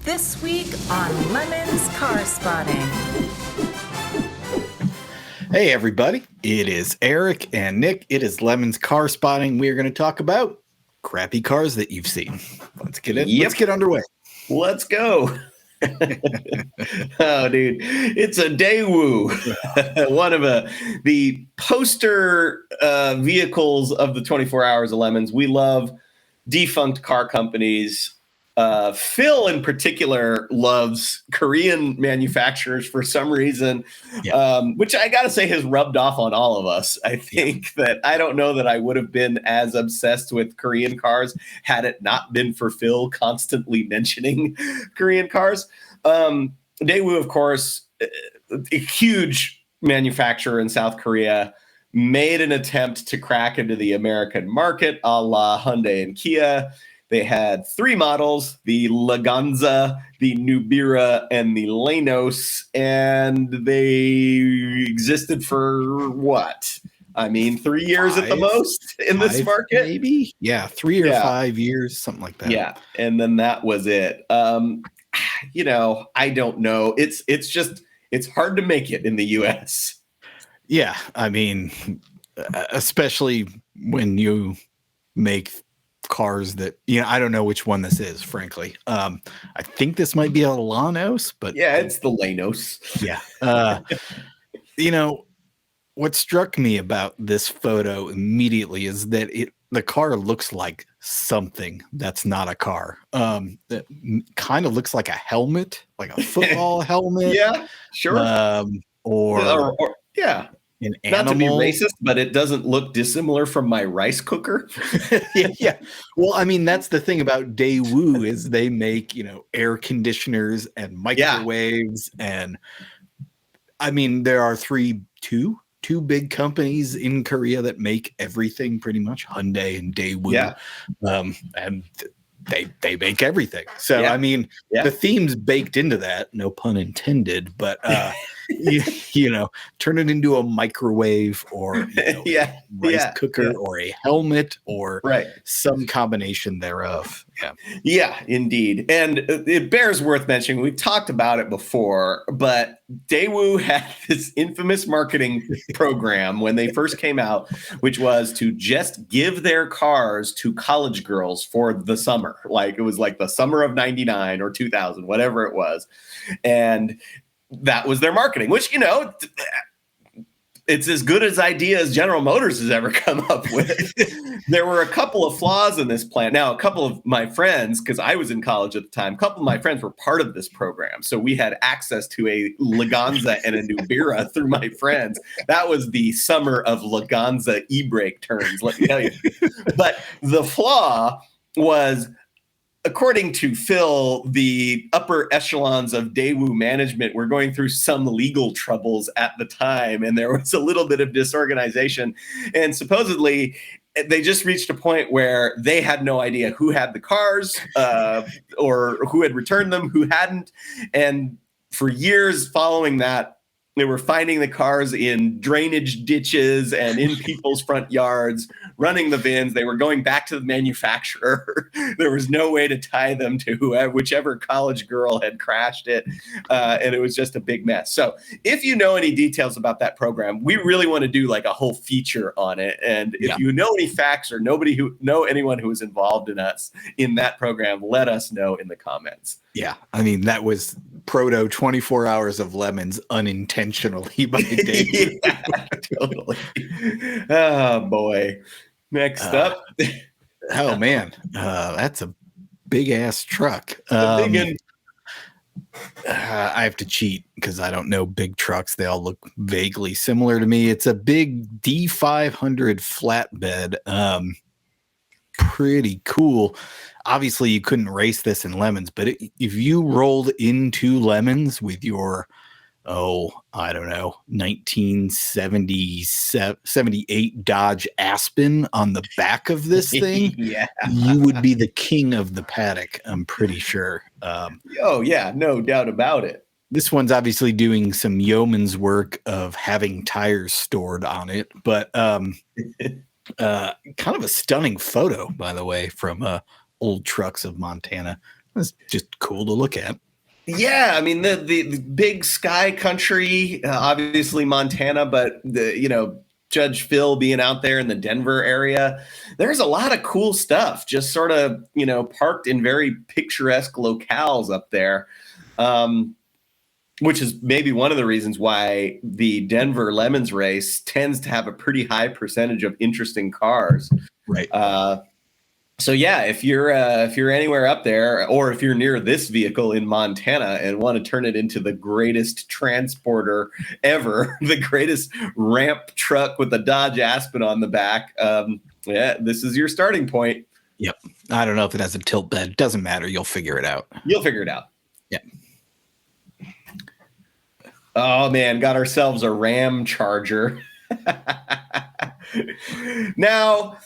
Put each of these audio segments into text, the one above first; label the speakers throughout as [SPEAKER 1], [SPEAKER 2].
[SPEAKER 1] This week on Lemon's Car Spotting.
[SPEAKER 2] Hey everybody, it is Eric and Nick. It is Lemon's Car Spotting. We are going to talk about crappy cars that you've seen. Let's get in. Let's get underway.
[SPEAKER 3] Let's go. Oh, dude, it's a Daewoo, one of the poster vehicles of the 24 Hours of Lemons. We love defunct car companies. Phil in particular loves Korean manufacturers for some reason, which I gotta say has rubbed off on all of us. I think that I don't know that I would have been as obsessed with Korean cars had it not been for Phil constantly mentioning Korean cars. Daewoo, of course, a huge manufacturer in South Korea, made an attempt to crack into the American market a la Hyundai and Kia. They had three models, the Laganza, the Nubira, and the Lanos, and they existed for what? I mean, 3 years at the most in this market?
[SPEAKER 2] Maybe? Yeah, 3 or 5 years, something like that.
[SPEAKER 3] Yeah, and then that was it. I don't know. It's hard to make it in the U.S.
[SPEAKER 2] Yeah, I mean, especially when you make cars that, I don't know which one this is, frankly. I think this might be a Lanos, but
[SPEAKER 3] yeah, it's the Lanos.
[SPEAKER 2] Yeah. What struck me about this photo immediately is that the car looks like something that's not a car. That kind of looks like a helmet, like a football helmet.
[SPEAKER 3] Yeah, sure. Or yeah.
[SPEAKER 2] An animal.
[SPEAKER 3] Not to be racist, but it doesn't look dissimilar from my rice cooker.
[SPEAKER 2] Yeah. Well, I mean, that's the thing about Daewoo is they make, air conditioners and microwaves. And I mean, there are two big companies in Korea that make everything pretty much, Hyundai and Daewoo.
[SPEAKER 3] Yeah.
[SPEAKER 2] And they make everything. So, I mean, the theme's baked into that, no pun intended, but turn it into a microwave or rice cooker or a helmet or some combination thereof.
[SPEAKER 3] Yeah, indeed. And it bears worth mentioning, we've talked about it before, but Daewoo had this infamous marketing program when they first came out, which was to just give their cars to college girls for the summer. Like it was like the summer of 99 or 2000, whatever it was. And that was their marketing, which, it's as good as idea as General Motors has ever come up with. There were a couple of flaws in this plan. Now, a couple of my friends, because I was in college at the time, a couple of my friends were part of this program. So we had access to a Laganza and a Nubira through my friends. That was the summer of Laganza e-brake turns, let me tell you. But the flaw was, according to Phil, the upper echelons of Daewoo management were going through some legal troubles at the time, and there was a little bit of disorganization. And supposedly, they just reached a point where they had no idea who had the cars or who had returned them, who hadn't. And for years following that, they were finding the cars in drainage ditches and in people's front yards, running the VINs. They were going back to the manufacturer. There was no way to tie them to whichever college girl had crashed it. And it was just a big mess. So if you know any details about that program, we really want to do like a whole feature on it. And if you know any facts or anyone who was involved in that program, let us know in the comments.
[SPEAKER 2] Yeah. I mean, that was proto 24 Hours of Lemons unintentionally by Daewoo.
[SPEAKER 3] Yeah, totally. Oh, boy. Next up.
[SPEAKER 2] Oh, man. That's a big-ass truck.
[SPEAKER 3] I
[SPEAKER 2] have to cheat because I don't know big trucks. They all look vaguely similar to me. It's a big D500 flatbed. Pretty cool. Obviously, you couldn't race this in Lemons, but if you rolled into Lemons with your, 1978 Dodge Aspen on the back of this thing, you would be the king of the paddock, I'm pretty sure.
[SPEAKER 3] No doubt about it.
[SPEAKER 2] This one's obviously doing some yeoman's work of having tires stored on it, but kind of a stunning photo, by the way, from old trucks of Montana. It's just cool to look at.
[SPEAKER 3] Yeah, I mean the big sky country, obviously Montana, but Judge Phil being out there in the Denver area, there's a lot of cool stuff just sort of parked in very picturesque locales up there, which is maybe one of the reasons why the Denver Lemons race tends to have a pretty high percentage of interesting cars.
[SPEAKER 2] Right.
[SPEAKER 3] So yeah, if you're anywhere up there, or if you're near this vehicle in Montana and want to turn it into the greatest transporter ever, the greatest ramp truck with a Dodge Aspen on the back, this is your starting point.
[SPEAKER 2] Yep. I don't know if it has a tilt bed. It doesn't matter. You'll figure it out.
[SPEAKER 3] You'll figure it out.
[SPEAKER 2] Yeah.
[SPEAKER 3] Oh man, got ourselves a Ram Charger. Now,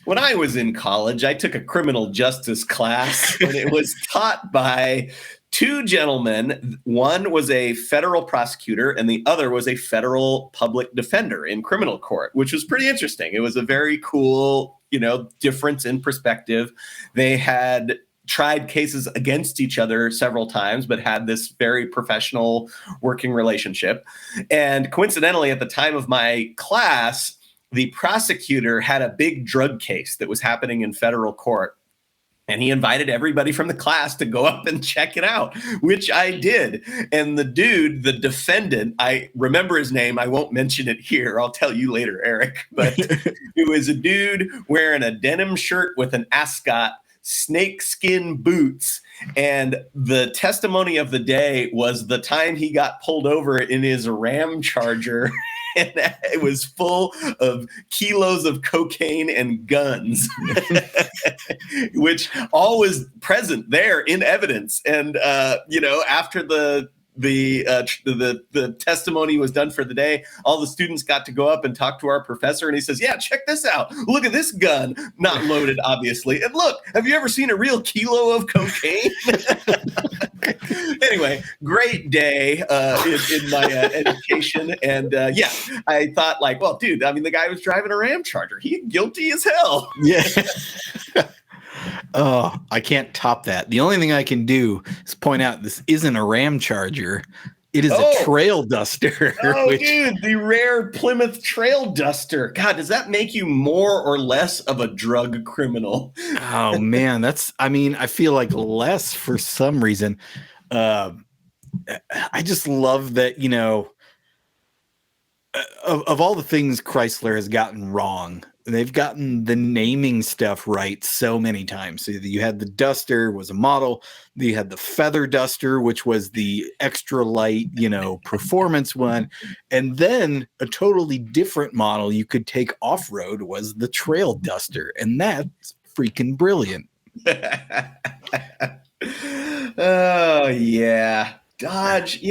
[SPEAKER 3] when I was in college, I took a criminal justice class, and it was taught by two gentlemen. One was a federal prosecutor, and the other was a federal public defender in criminal court, which was pretty interesting. It was a very cool, difference in perspective. They had tried cases against each other several times, but had this very professional working relationship. And coincidentally, at the time of my class, the prosecutor had a big drug case that was happening in federal court. And he invited everybody from the class to go up and check it out, which I did. And the dude, the defendant, I remember his name. I won't mention it here. I'll tell you later, Eric. But it was a dude wearing a denim shirt with an ascot, snakeskin boots. And the testimony of the day was the time he got pulled over in his Ram Charger. And it was full of kilos of cocaine and guns, which all was present there in evidence. And, after the testimony was done for the day, all the students got to go up and talk to our professor. And he says, yeah, check this out. Look at this gun. Not loaded, obviously. And look, have you ever seen a real kilo of cocaine? Anyway, great day in my education. And I thought well, dude, I mean, the guy was driving a Ram Charger. He's guilty as hell.
[SPEAKER 2] Yeah. Oh, I can't top that. The only thing I can do is point out this isn't a Ram Charger. It is a trail duster.
[SPEAKER 3] Dude, the rare Plymouth trail duster. God, does that make you more or less of a drug criminal?
[SPEAKER 2] Oh, man. I feel like less for some reason. I just love that, of all the things Chrysler has gotten wrong, they've gotten the naming stuff right so many times. So you had the Duster was a model. You had the Feather Duster, which was the extra light, performance one. And then a totally different model you could take off-road was the Trail Duster. And that's freaking brilliant.
[SPEAKER 3] Oh, yeah. Dodge,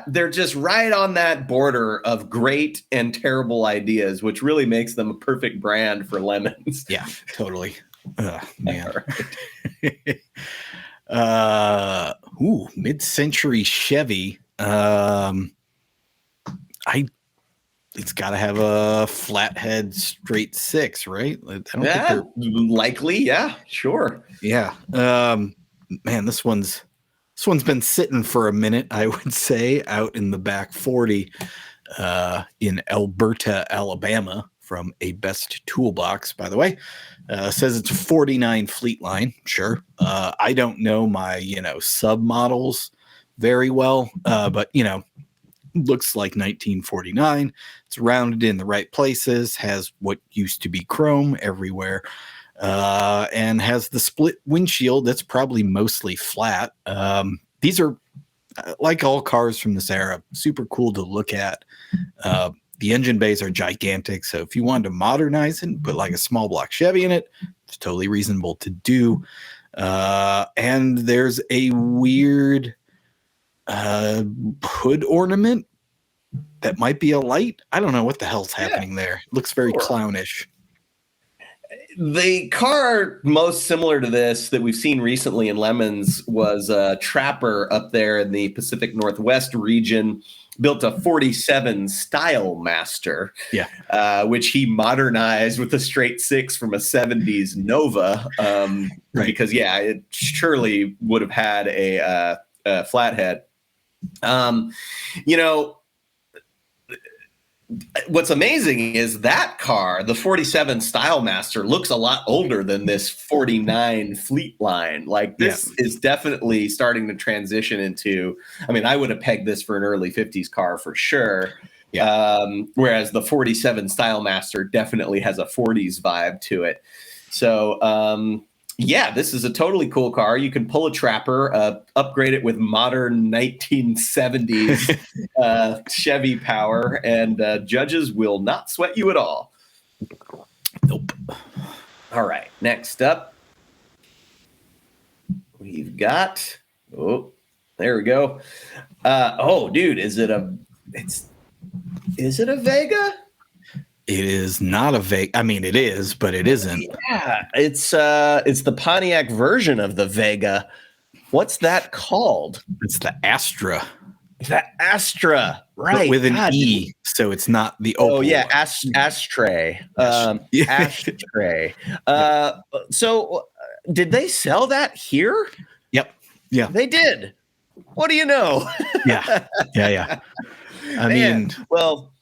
[SPEAKER 3] they're just right on that border of great and terrible ideas, which really makes them a perfect brand for lemons.
[SPEAKER 2] Yeah, totally. Man. Mid-century Chevy. It's got to have a flathead straight six, right? I don't think
[SPEAKER 3] likely. Yeah, sure.
[SPEAKER 2] Yeah. Man, this one's been sitting for a minute, I would say, out in the back 40 in Alberta, Alabama, from a Best Toolbox, by the way. Says it's 49 fleet line. Sure. I don't know my, sub models very well, but, looks like 1949. It's rounded in the right places, has what used to be chrome everywhere. And has the split windshield that's probably mostly flat. These are, like all cars from this era, super cool to look at. The engine bays are gigantic, so if you wanted to modernize it and put like a small block Chevy in it, it's totally reasonable to do. And there's a weird hood ornament that might be a light. I don't know what the hell's happening there. It looks very clownish.
[SPEAKER 3] The car most similar to this that we've seen recently in Lemons was a Trapper up there in the Pacific Northwest region, built a 47 Style Master, which he modernized with a straight six from a 70s Nova. Because, it surely would have had a flathead. What's amazing is that car, the 47 Style Master, looks a lot older than this 49 Fleet line. Like this is definitely starting to transition into, I mean, I would have pegged this for an early 50s car for sure. Whereas the 47 Style Master definitely has a 40s vibe to it. So, this is a totally cool car. You can pull a Trapper, upgrade it with modern 1970s Chevy power, and judges will not sweat you at all.
[SPEAKER 2] Nope.
[SPEAKER 3] All right, next up, we've got, there we go. Dude, is it a Vega?
[SPEAKER 2] It is not a Vega. I mean, it is, but it isn't.
[SPEAKER 3] Yeah, it's the Pontiac version of the Vega. What's that called?
[SPEAKER 2] It's the Astra.
[SPEAKER 3] The Astra, right?
[SPEAKER 2] But with an E, so it's not the Opel.
[SPEAKER 3] Oh yeah, Ashtray. Ashtray. So did they sell that here?
[SPEAKER 2] Yep. Yeah,
[SPEAKER 3] they did. What do you know?
[SPEAKER 2] Yeah. I mean,
[SPEAKER 3] well.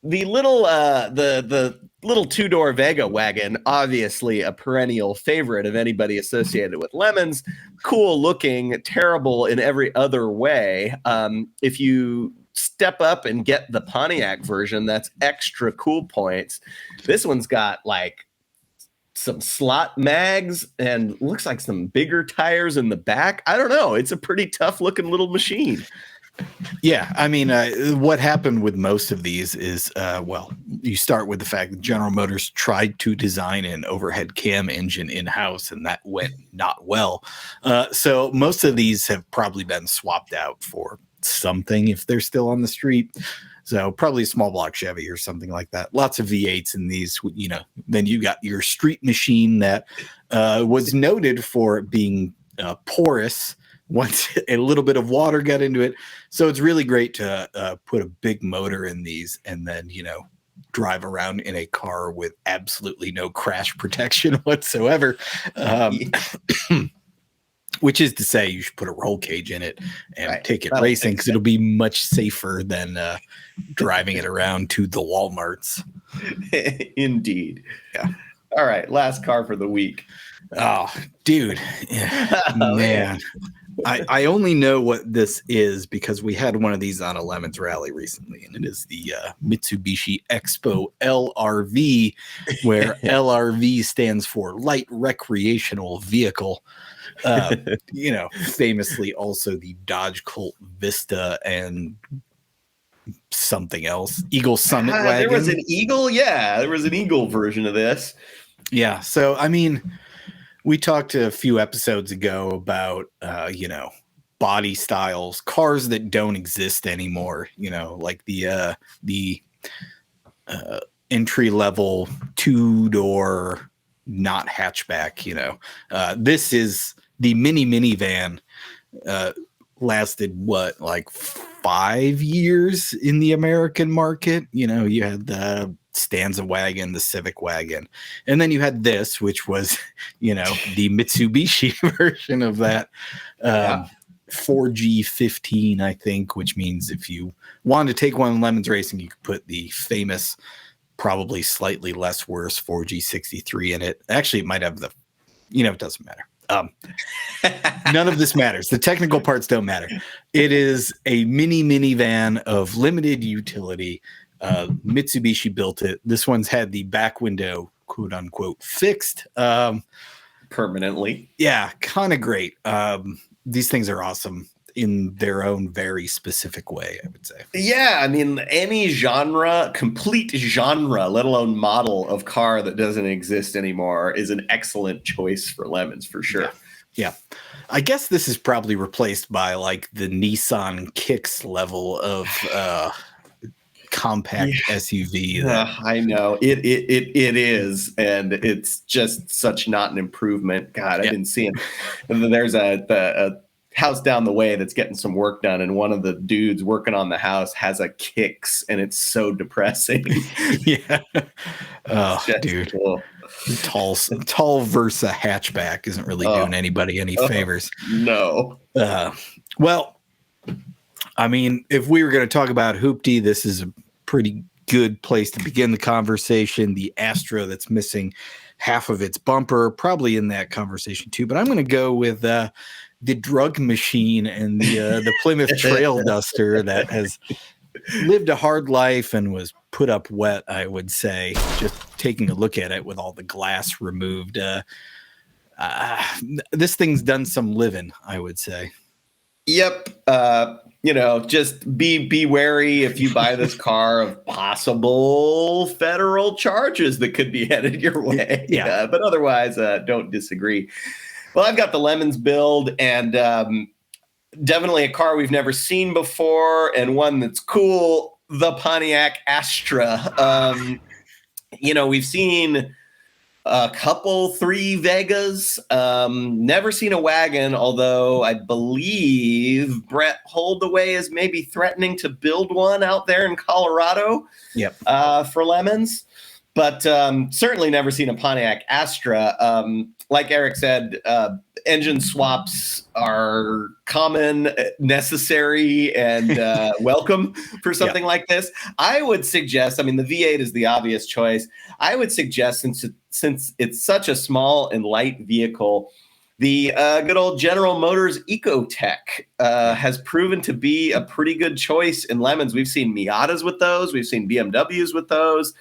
[SPEAKER 3] The little the little two-door Vega wagon, obviously a perennial favorite of anybody associated with Lemons. Cool looking, terrible in every other way. If you step up and get the Pontiac version, that's extra cool points. This one's got like some slot mags and looks like some bigger tires in the back. I don't know. It's a pretty tough looking little machine.
[SPEAKER 2] Yeah, I mean, what happened with most of these is, you start with the fact that General Motors tried to design an overhead cam engine in-house, and that went not well. So most of these have probably been swapped out for something if they're still on the street. So probably a small block Chevy or something like that. Lots of V8s in these, Then you got your street machine that was noted for being porous once a little bit of water got into it. So it's really great to put a big motor in these and then, drive around in a car with absolutely no crash protection whatsoever. Which is to say you should put a roll cage in it and take it racing because it'll be much safer than driving it around to the Walmarts.
[SPEAKER 3] Indeed.
[SPEAKER 2] Yeah.
[SPEAKER 3] All right. Last car for the week.
[SPEAKER 2] Oh, dude. Man. I only know what this is because we had one of these on a Lemons rally recently, and it is the Mitsubishi Expo LRV, where LRV stands for Light Recreational Vehicle. Famously also the Dodge Colt Vista and something else. Eagle Summit wagon.
[SPEAKER 3] There was an Eagle. Yeah, there was an Eagle version of this.
[SPEAKER 2] Yeah. So, I mean, we talked a few episodes ago about, body styles, cars that don't exist anymore, like the entry level 2-door, not hatchback, this is the minivan, lasted like 5 years in the American market. You had the Stanza wagon, the Civic wagon, and then you had this, which was the Mitsubishi version of that, 4G15, I think, which means if you wanted to take one in Lemons racing, you could put the famous, probably slightly less worse 4G63 in it. Actually, it might have the, it doesn't matter. None of this matters. The technical parts don't matter. It is a minivan of limited utility. Mitsubishi built it. This one's had the back window, quote unquote, fixed
[SPEAKER 3] permanently.
[SPEAKER 2] Yeah, kind of great. These things are awesome in their own very specific way, I would say.
[SPEAKER 3] Yeah, I mean, any genre, complete genre, let alone model of car that doesn't exist anymore is an excellent choice for Lemons for sure.
[SPEAKER 2] Yeah. I guess this is probably replaced by like the Nissan Kicks level of compact SUV.
[SPEAKER 3] I know it is, and it's just such not an improvement. God, I've been seeing. And then there's a house down the way that's getting some work done, and one of the dudes working on the house has a Kicks, and it's so depressing.
[SPEAKER 2] Yeah. Oh, dude.
[SPEAKER 3] Cool.
[SPEAKER 2] Tall Versa hatchback isn't really doing anybody any favors.
[SPEAKER 3] No.
[SPEAKER 2] Well, I mean, if we were going to talk about Hoopty, this is a pretty good place to begin the conversation. The Astra that's missing half of its bumper, probably in that conversation too. But I'm going to go with the drug machine and the Plymouth Trail Duster that has lived a hard life and was put up wet, I would say, just taking a look at it with all the glass removed. This thing's done some living, I would say.
[SPEAKER 3] Yep. Just be wary if you buy this car of possible federal charges that could be headed your way.
[SPEAKER 2] Yeah.
[SPEAKER 3] But otherwise, don't disagree. Well, I've got the Lemons build, and definitely a car we've never seen before, and one that's cool, the Pontiac Astra. We've seen a couple 3 Vegas, never seen a wagon, although I believe Brett Holdaway is maybe threatening to build one out there in Colorado.
[SPEAKER 2] Yep.
[SPEAKER 3] For Lemons. But certainly never seen a Pontiac Astra. Like Eric said, engine swaps are common, necessary, and welcome for something like this. I would suggest, the V8 is the obvious choice. I would suggest, since it's such a small and light vehicle, the good old General Motors Ecotech has proven to be a pretty good choice in Lemons. We've seen Miatas with those. We've seen BMWs with those.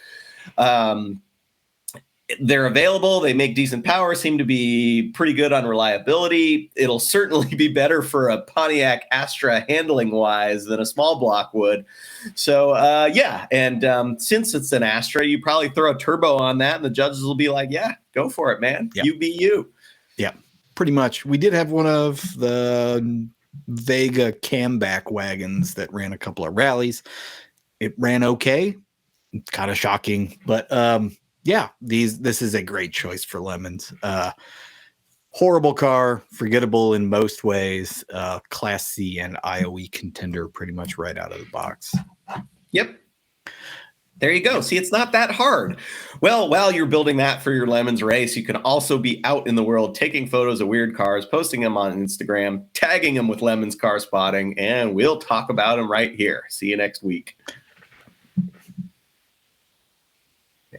[SPEAKER 3] They're available. They make decent power, seem to be pretty good on reliability. It'll certainly be better for a Pontiac Astra handling wise than a small block would. So, And since it's an Astra, you probably throw a turbo on that and the judges will be like, yeah, go for it, man. Yep. You be you.
[SPEAKER 2] Yeah, pretty much. We did have one of the Vega camback wagons that ran a couple of rallies. It ran okay. It's kind of shocking, but this is a great choice for Lemons. Horrible car, forgettable in most ways. Class C and IOE contender pretty much right out of the box.
[SPEAKER 3] Yep. There you go. See, it's not that hard. Well, while you're building that for your Lemons race, you can also be out in the world taking photos of weird cars, posting them on Instagram, tagging them with Lemons Car Spotting, and we'll talk about them right here. See you next week.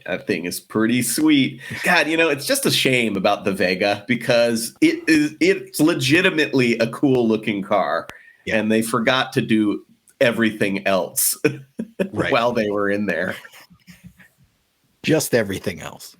[SPEAKER 3] That thing is pretty sweet. God, it's just a shame about the Vega because it's legitimately a cool looking car. Yeah. And they forgot to do everything else while they were in there.
[SPEAKER 2] Just everything else.